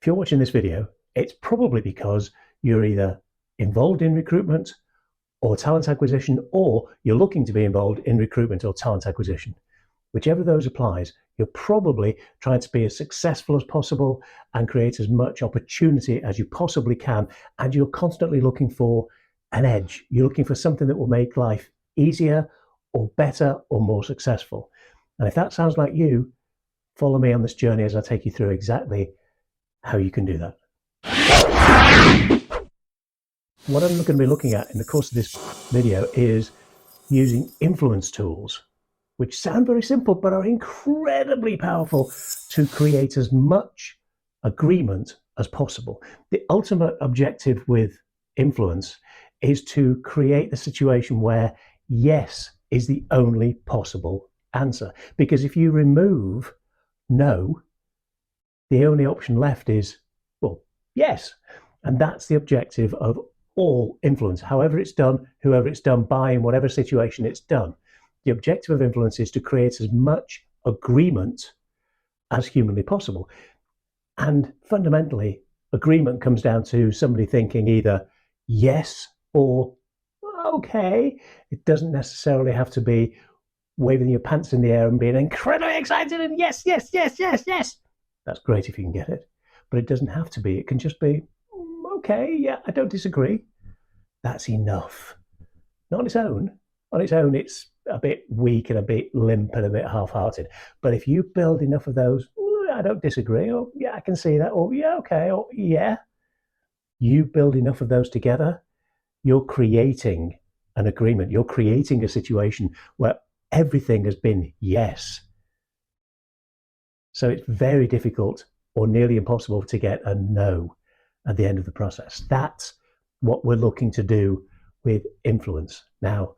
you're watching this video, it's probably because you're either involved in recruitment or talent acquisition, or you're looking to be involved in recruitment or talent acquisition. Whichever of those applies, you're probably trying to be as successful as possible and create as much opportunity as you possibly can. And you're constantly looking for an edge. You're looking for something that will make life easier or better or more successful. And if that sounds like you, follow me on this journey as I take you through exactly how you can do that. What I'm going to be looking at in the course of this video is using influence tools, which sound very simple but are incredibly powerful to create as much agreement as possible. The ultimate objective with influence is to create the situation where yes is the only possible answer. Because if you remove no, the only option left is, well, yes. And that's the objective of all influence, however it's done, whoever it's done by, in whatever situation it's done. The objective of influence is to create as much agreement as humanly possible. And fundamentally, agreement comes down to somebody thinking either yes or okay. It doesn't necessarily have to be waving your pants in the air and being incredibly excited and yes, yes, yes, yes, yes. That's great if you can get it, but it doesn't have to be. It can just be, okay, yeah, I don't disagree. That's enough. Not on its own. On its own, it's a bit weak and a bit limp and a bit half-hearted. But if you build enough of those, I don't disagree, or yeah, I can see that, or yeah, okay, or yeah, you build enough of those together, you're creating an agreement. You're creating a situation where everything has been yes. So it's very difficult or nearly impossible to get a no at the end of the process. That's what we're looking to do with influence. Now,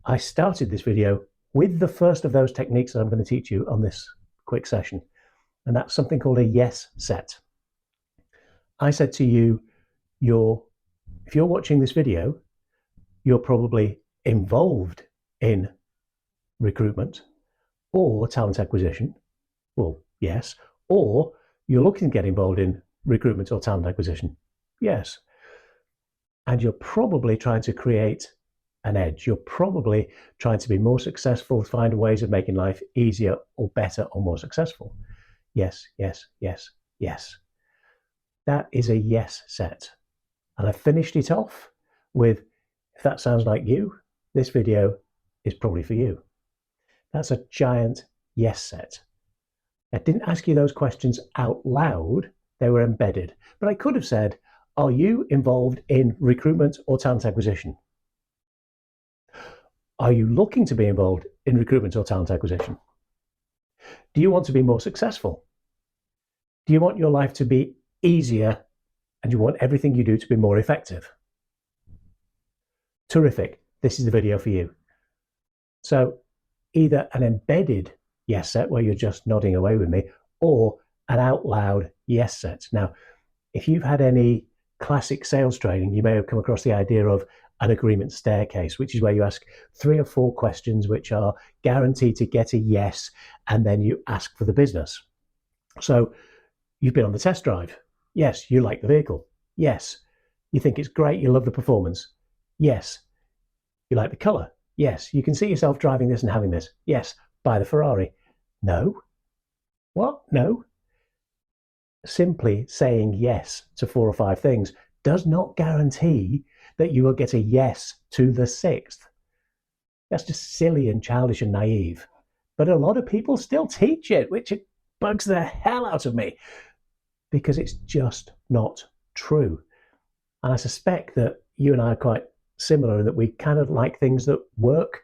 I started this video with the first of those techniques that I'm going to teach you on this quick session, and that's something called a yes set. I said to you, if you're watching this video, you're probably involved in recruitment or talent acquisition. Well, yes. Or you're looking to get involved in recruitment or talent acquisition. Yes. And you're probably trying to create an edge. You're probably trying to be more successful, find ways of making life easier or better or more successful. Yes, yes, yes, yes. That is a yes set. And I finished it off with, if that sounds like you, this video is probably for you. That's a giant yes set. I didn't ask you those questions out loud, they were embedded. But I could have said, are you involved in recruitment or talent acquisition? Are you looking to be involved in recruitment or talent acquisition? Do you want to be more successful? Do you want your life to be easier and you want everything you do to be more effective? Terrific. This is the video for you. So either an embedded yes set where you're just nodding away with me, or an out loud yes set. Now, if you've had any classic sales training, you may have come across the idea of an agreement staircase, which is where you ask 3 or 4 questions which are guaranteed to get a yes, and then you ask for the business. So you've been on the test drive. Yes, you like the vehicle. Yes. You think it's great. You love the performance. Yes. You like the color. Yes. You can see yourself driving this and having this. Yes. Buy the Ferrari. No. What? No. Simply saying yes to 4 or 5 things does not guarantee that you will get a yes to the 6th. That's just silly and childish and naive. But a lot of people still teach it, which it bugs the hell out of me, because it's just not true. And I suspect that you and I are quite similar in that we kind of like things that work.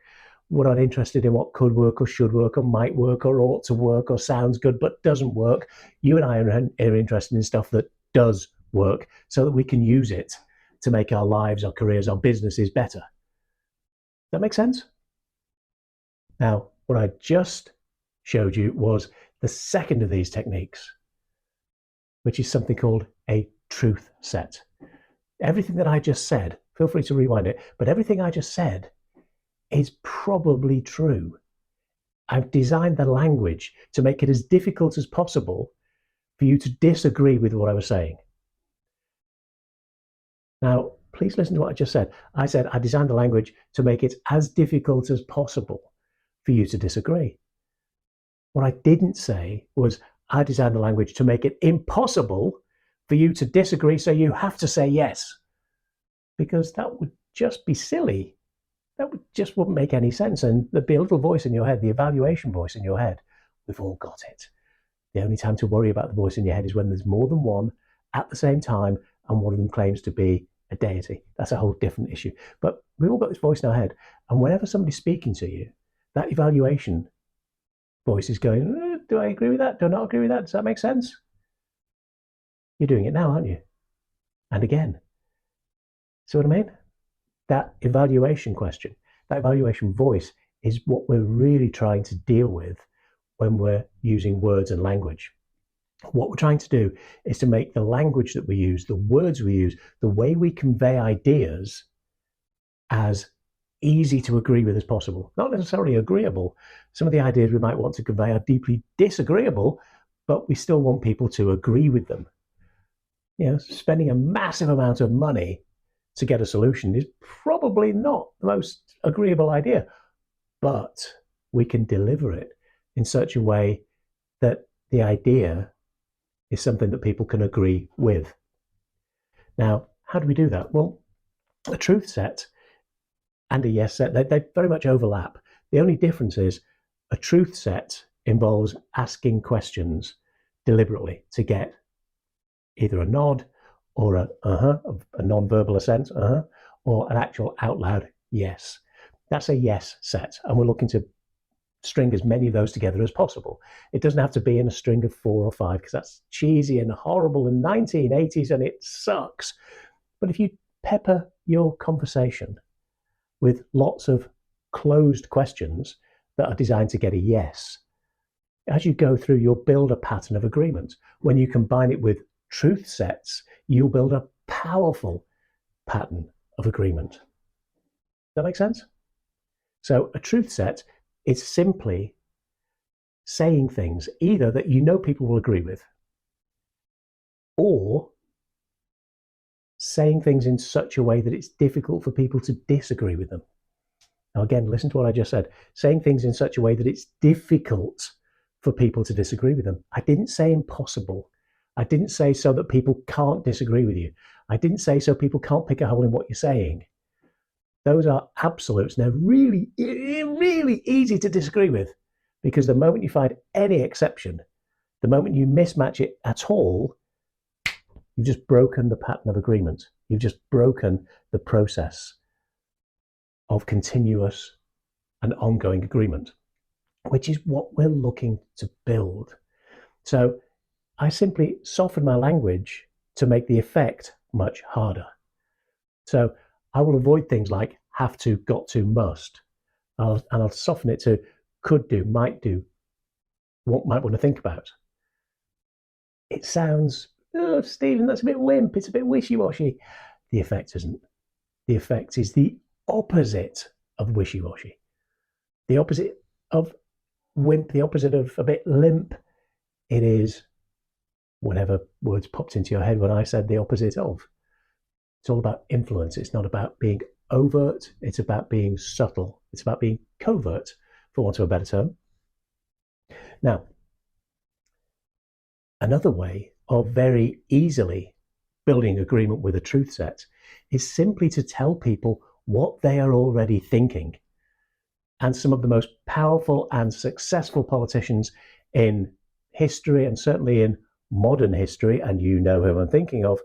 We're not interested in what could work or should work or might work or ought to work or sounds good but doesn't work. You and I are interested in stuff that does work so that we can use it to make our lives, our careers, our businesses better. Does that make sense? Now, what I just showed you was the second of these techniques, which is something called a truth set. Everything that I just said, feel free to rewind it, but everything I just said is probably true. I've designed the language to make it as difficult as possible for you to disagree with what I was saying. Now, please listen to what I just said. I said I designed the language to make it as difficult as possible for you to disagree. What I didn't say was I designed the language to make it impossible for you to disagree, so you have to say yes. Because that would just be silly. That just wouldn't make any sense. And there'd be a little voice in your head, the evaluation voice in your head. We've all got it. The only time to worry about the voice in your head is when there's more than one at the same time and one of them claims to be a deity. That's a whole different issue. But we've all got this voice in our head. And whenever somebody's speaking to you, that evaluation voice is going, do I agree with that? Do I not agree with that? Does that make sense? You're doing it now, aren't you? And again. See what I mean? That evaluation question, that evaluation voice is what we're really trying to deal with when we're using words and language. What we're trying to do is to make the language that we use, the words we use, the way we convey ideas as easy to agree with as possible. Not necessarily agreeable. Some of the ideas we might want to convey are deeply disagreeable, but we still want people to agree with them. You know, spending a massive amount of money to get a solution is probably not the most agreeable idea, but we can deliver it in such a way that the idea is something that people can agree with. Now, how do we do that? Well, a truth set and a yes set, they very much overlap. The only difference is a truth set involves asking questions deliberately to get either a nod or a non-verbal assent, or an actual out loud yes. That's a yes set, and we're looking to string as many of those together as possible. It doesn't have to be in a string of 4 or 5 because that's cheesy and horrible in the 1980s and it sucks. But if you pepper your conversation with lots of closed questions that are designed to get a yes, as you go through, you'll build a pattern of agreement. When you combine it with truth sets, you'll build a powerful pattern of agreement. Does that make sense? So a truth set is simply saying things either that you know people will agree with, or saying things in such a way that it's difficult for people to disagree with them. Now, again, listen to what I just said. Saying things in such a way that it's difficult for people to disagree with them. I didn't say impossible. I didn't say so that people can't disagree with you. I didn't say so people can't pick a hole in what you're saying. Those are absolutes. And they're really, really easy to disagree with, because the moment you find any exception, the moment you mismatch it at all, you've just broken the pattern of agreement. You've just broken the process of continuous and ongoing agreement, which is what we're looking to build. So I simply soften my language to make the effect much harder. So I will avoid things like have to, got to, must. And I'll soften it to could do, might do, what might want to think about. It sounds, oh, Stephen, that's a bit wimp. It's a bit wishy-washy. The effect isn't. The effect is the opposite of wishy-washy. The opposite of wimp, the opposite of a bit limp. It is whatever words popped into your head when I said the opposite of. It's all about influence. It's not about being overt. It's about being subtle. It's about being covert, for want of a better term. Now, another way of very easily building agreement with a truth set is simply to tell people what they are already thinking. And some of the most powerful and successful politicians in history, and certainly in modern history, and you know who I'm thinking of,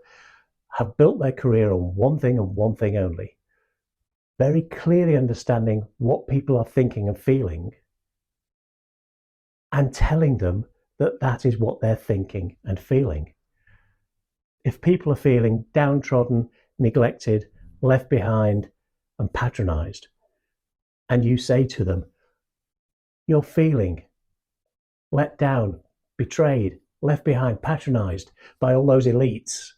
have built their career on one thing and one thing only: very clearly understanding what people are thinking and feeling, and telling them that that is what they're thinking and feeling. If people are feeling downtrodden, neglected, left behind, and patronized, and you say to them, you're feeling let down, betrayed, left behind, patronized by all those elites.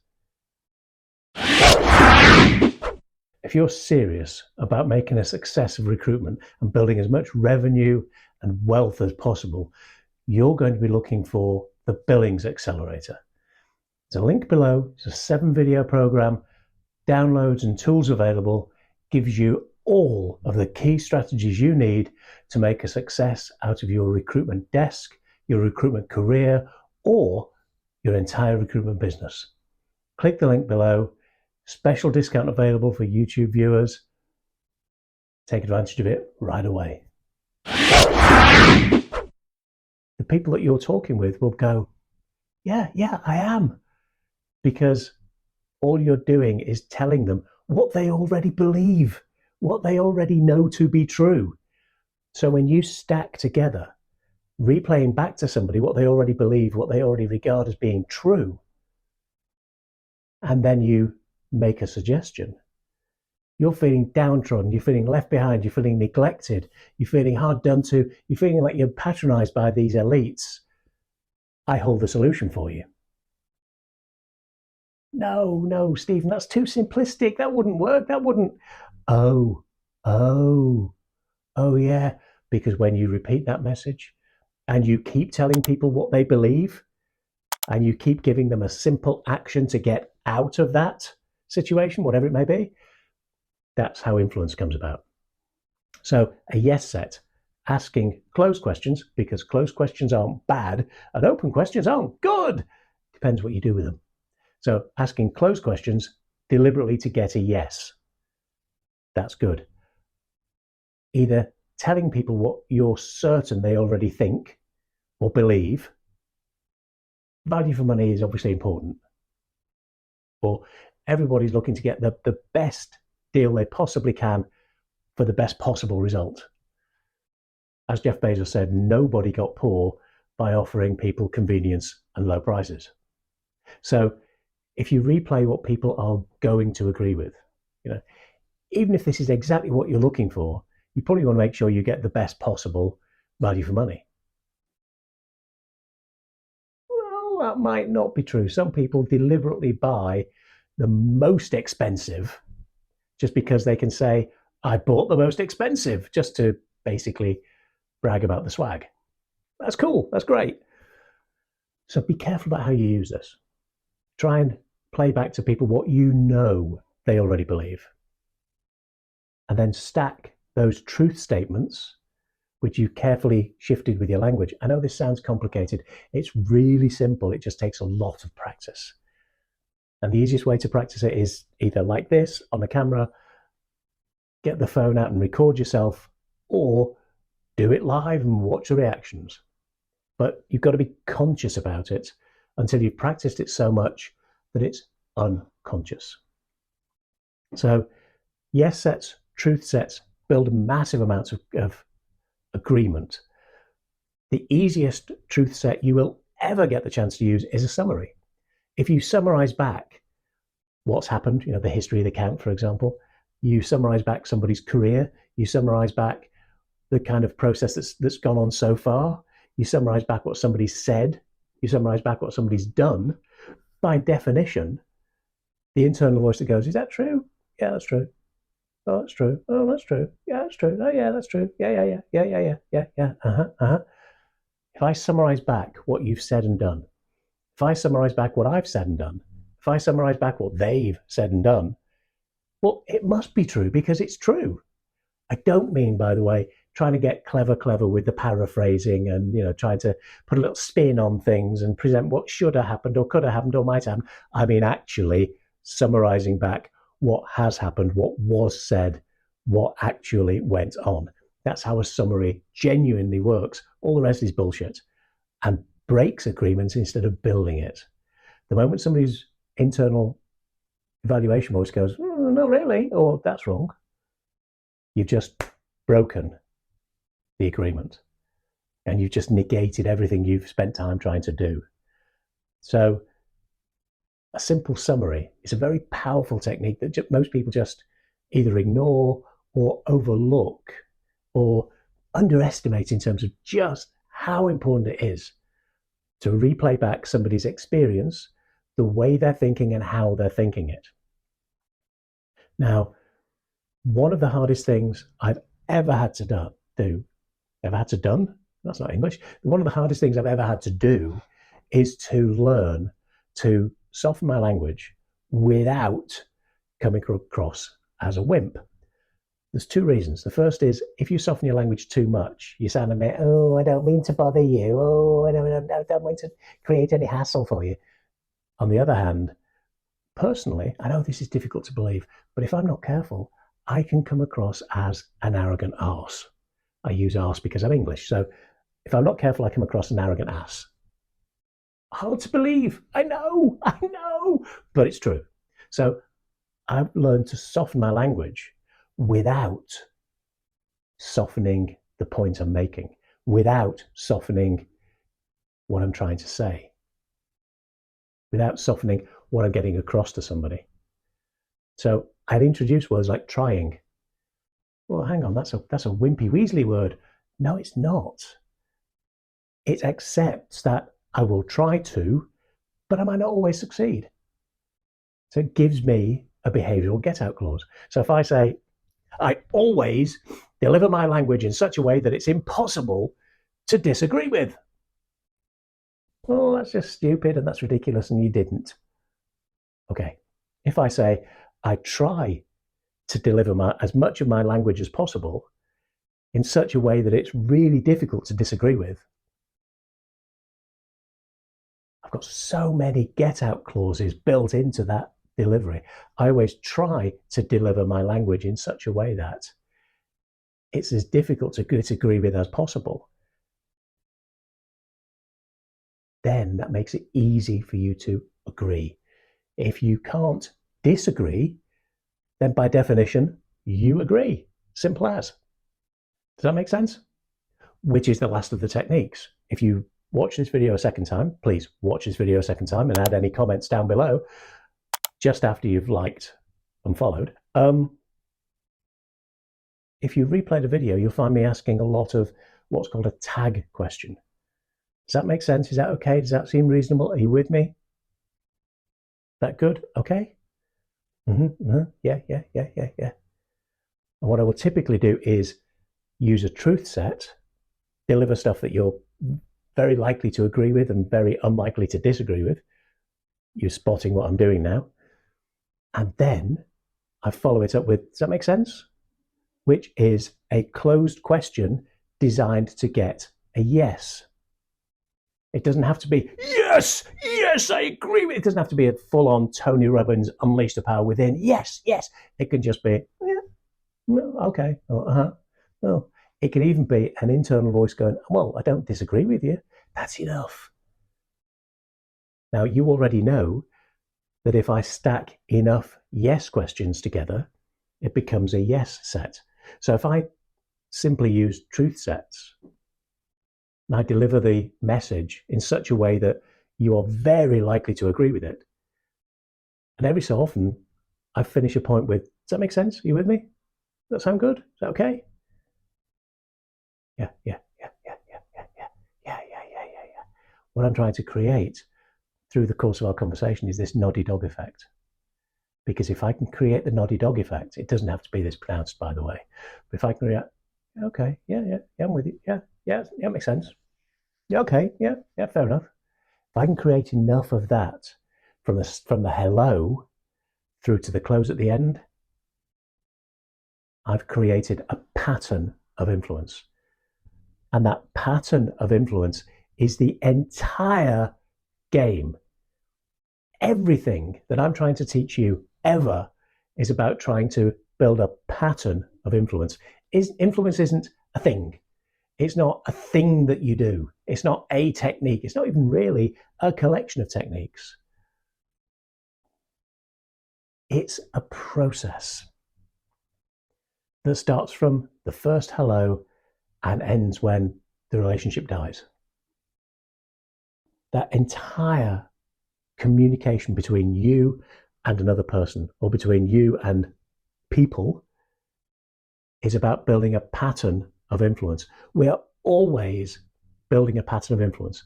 If you're serious about making a success of recruitment and building as much revenue and wealth as possible, you're going to be looking for the Billings Accelerator. There's a link below. It's a 7-video program, downloads and tools available, gives you all of the key strategies you need to make a success out of your recruitment desk, your recruitment career, or your entire recruitment business. Click the link below. Special discount available for YouTube viewers. Take advantage of it right away. The people that you're talking with will go, yeah, I am. Because all you're doing is telling them what they already believe, what they already know to be true. So when you stack together, replaying back to somebody what they already believe, what they already regard as being true, and then you make a suggestion, you're feeling downtrodden, you're feeling left behind, you're feeling neglected, you're feeling hard done to, you're feeling like you're patronized by these elites. I hold the solution for you. No, Stephen, that's too simplistic. That wouldn't work. That wouldn't. Oh, yeah. Because when you repeat that message and you keep telling people what they believe and you keep giving them a simple action to get out of that situation, whatever it may be, that's how influence comes about. So a yes set, asking closed questions, because closed questions aren't bad and open questions aren't good. Depends what you do with them. So asking closed questions deliberately to get a yes, that's good. Either telling people what you're certain they already think or believe. Value for money is obviously important. Or everybody's looking to get the best deal they possibly can for the best possible result. As Jeff Bezos said, nobody got poor by offering people convenience and low prices. So if you replay what people are going to agree with, even if this is exactly what you're looking for, you probably want to make sure you get the best possible value for money. Well, that might not be true. Some people deliberately buy the most expensive just because they can say, I bought the most expensive, just to basically brag about the swag. That's cool. That's great. So be careful about how you use this. Try and play back to people what you know they already believe. And then stack those truth statements, which you carefully shifted with your language. I know this sounds complicated. It's really simple. It just takes a lot of practice. And the easiest way to practice it is either like this on the camera, get the phone out and record yourself, or do it live and watch the reactions. But you've got to be conscious about it until you've practiced it so much that it's unconscious. So yes sets, truth sets build massive amounts of agreement. The easiest truth set you will ever get the chance to use is a summary. If you summarize back what's happened, the history of the account, for example, you summarize back somebody's career, you summarize back the kind of process that's gone on so far, you summarize back what somebody's said, you summarize back what somebody's done, by definition, the internal voice that goes, is that true? Yeah, that's true. Oh, that's true. Oh, that's true. Yeah, that's true. Oh, yeah, that's true. Yeah. If I summarize back what you've said and done, if I summarize back what I've said and done, if I summarize back what they've said and done, well, it must be true because it's true. I don't mean, by the way, trying to get clever with the paraphrasing and, trying to put a little spin on things and present what should have happened or could have happened or might have happened. I mean, actually summarizing back what has happened, what was said, what actually went on. That's how a summary genuinely works. All the rest is bullshit and breaks agreements instead of building it. The moment somebody's internal evaluation voice goes, no, really, or that's wrong, you've just broken the agreement and you've just negated everything you've spent time trying to do. So a simple summary is a very powerful technique that most people just either ignore or overlook or underestimate in terms of just how important it is to replay back somebody's experience, the way they're thinking and how they're thinking it. Now, one of the hardest things I've ever had to do, that's not English. One of the hardest things I've ever had to do is to learn to soften my language without coming across as a wimp. There's two reasons. The first is if you soften your language too much, you sound a bit, oh, I don't mean to bother you. Oh, I don't mean to create any hassle for you. On the other hand, personally, I know this is difficult to believe, but if I'm not careful, I can come across as an arrogant arse. I use arse because I'm English. So if I'm not careful, I come across an arrogant ass. Hard to believe. I know, but it's true. So I've learned to soften my language without softening the point I'm making, without softening what I'm trying to say, without softening what I'm getting across to somebody. So I'd introduce words like trying. Well, hang on, that's a wimpy Weasley word. No, it's not. It accepts that I will try to, but I might not always succeed. So it gives me a behavioral get-out clause. So if I say, I always deliver my language in such a way that it's impossible to disagree with. Well, that's just stupid and that's ridiculous and you didn't. Okay. If I say, I try to deliver as much of my language as possible in such a way that it's really difficult to disagree with, I've got so many get-out clauses built into that delivery. I always try to deliver my language in such a way that it's as difficult to disagree with as possible. Then that makes it easy for you to agree. If you can't disagree, then by definition, you agree. Simple as. Does that make sense? Which is the last of the techniques. If you watch this video a second time, please watch this video a second time and add any comments down below just after you've liked and followed. If you replay the video, you'll find me asking a lot of what's called a tag question. Does that make sense? Is that okay? Does that seem reasonable? Are you with me? That good? Okay? Yeah. And what I will typically do is use a truth set, deliver stuff that you're very likely to agree with and very unlikely to disagree with. You're spotting what I'm doing now. And then I follow it up with, does that make sense? Which is a closed question designed to get a yes. It doesn't have to be, yes, I agree with it. It doesn't have to be a full-on Tony Robbins unleash the power within. Yes. It can just be, yeah, no, okay, no. It can even be an internal voice going, well, I don't disagree with you. That's enough. Now, you already know that if I stack enough yes questions together, it becomes a yes set. So if I simply use truth sets, and I deliver the message in such a way that you are very likely to agree with it, and every so often I finish a point with, does that make sense? Are you with me? Does that sound good? Is that okay? Yeah. What I'm trying to create through the course of our conversation is this noddy dog effect. Because if I can create the noddy dog effect, it doesn't have to be this pronounced, by the way. But if I can create, okay, yeah, I'm with you. Yeah, makes sense. Yeah, okay, yeah, fair enough. If I can create enough of that from the hello through to the close at the end, I've created a pattern of influence. And that pattern of influence is the entire game. Everything that I'm trying to teach you ever is about trying to build a pattern of influence. Influence isn't a thing. It's not a thing that you do. It's not a technique. It's not even really a collection of techniques. It's a process that starts from the first hello and ends when the relationship dies. That entire communication between you and another person, or between you and people, is about building a pattern of influence. We are always building a pattern of influence.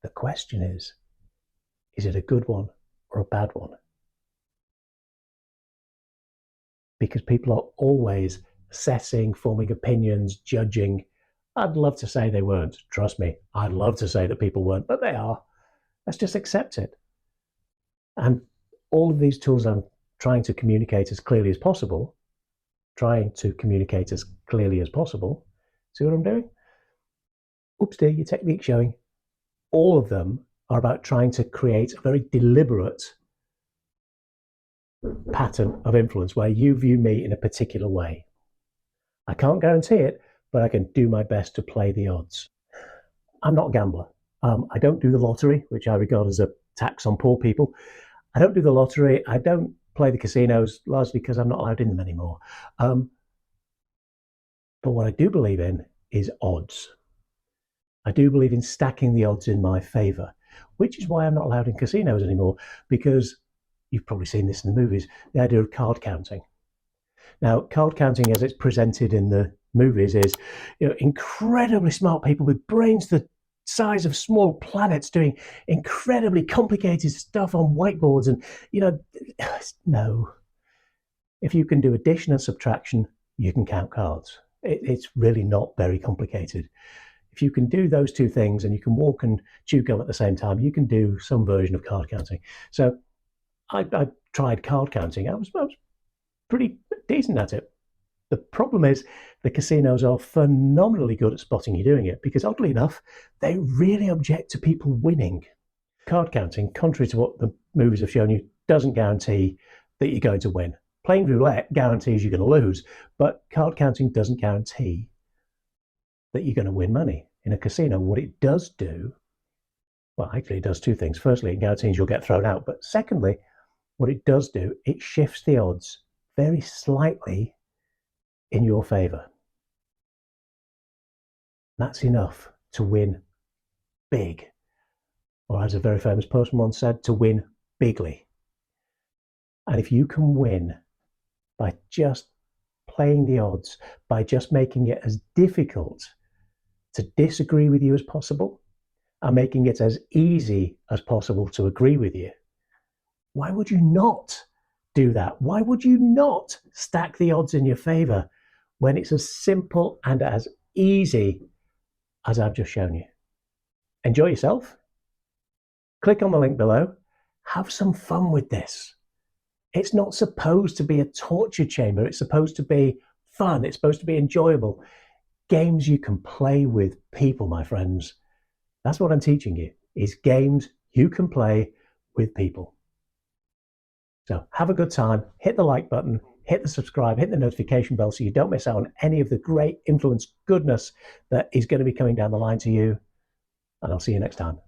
The question is it a good one or a bad one? Because people are always assessing, forming opinions, judging. I'd love to say they weren't. Trust me, I'd love to say that people weren't, but they are. Let's just accept it. And all of these tools I'm trying to communicate as clearly as possible, See what I'm doing? Oops, dear, your technique showing. All of them are about trying to create a very deliberate pattern of influence where you view me in a particular way. I can't guarantee it, but I can do my best to play the odds. I'm not a gambler. I don't do the lottery, which I regard as a tax on poor people. I don't do the lottery. I don't play the casinos, largely because I'm not allowed in them anymore. But what I do believe in is odds. I do believe in stacking the odds in my favor, which is why I'm not allowed in casinos anymore, because you've probably seen this in the movies, the idea of card counting. Now, card counting as it's presented in the movies is, incredibly smart people with brains the size of small planets doing incredibly complicated stuff on whiteboards. And, no. If you can do addition and subtraction, you can count cards. It's really not very complicated. If you can do those two things and you can walk and chew gum at the same time, you can do some version of card counting. So I tried card counting. I was pretty decent at it. The problem is the casinos are phenomenally good at spotting you doing it because, oddly enough, they really object to people winning. Card counting, contrary to what the movies have shown you, doesn't guarantee that you're going to win. Playing roulette guarantees you're going to lose, but card counting doesn't guarantee that you're going to win money. In a casino, what it does do, well, actually it does two things. Firstly, it guarantees you'll get thrown out, but secondly, what it does do, it shifts the odds very slightly in your favor. That's enough to win big, or as a very famous person once said, to win bigly. And if you can win by just playing the odds, by just making it as difficult to disagree with you as possible and making it as easy as possible to agree with you, why would you not do that? Why would you not stack the odds in your favor when it's as simple and as easy as I've just shown you? Enjoy yourself. Click on the link below. Have some fun with this. It's not supposed to be a torture chamber. It's supposed to be fun. It's supposed to be enjoyable. Games you can play with people, my friends. That's what I'm teaching you, is games you can play with people. So have a good time. Hit the like button, hit the subscribe, hit the notification bell so you don't miss out on any of the great influence goodness that is going to be coming down the line to you. And I'll see you next time.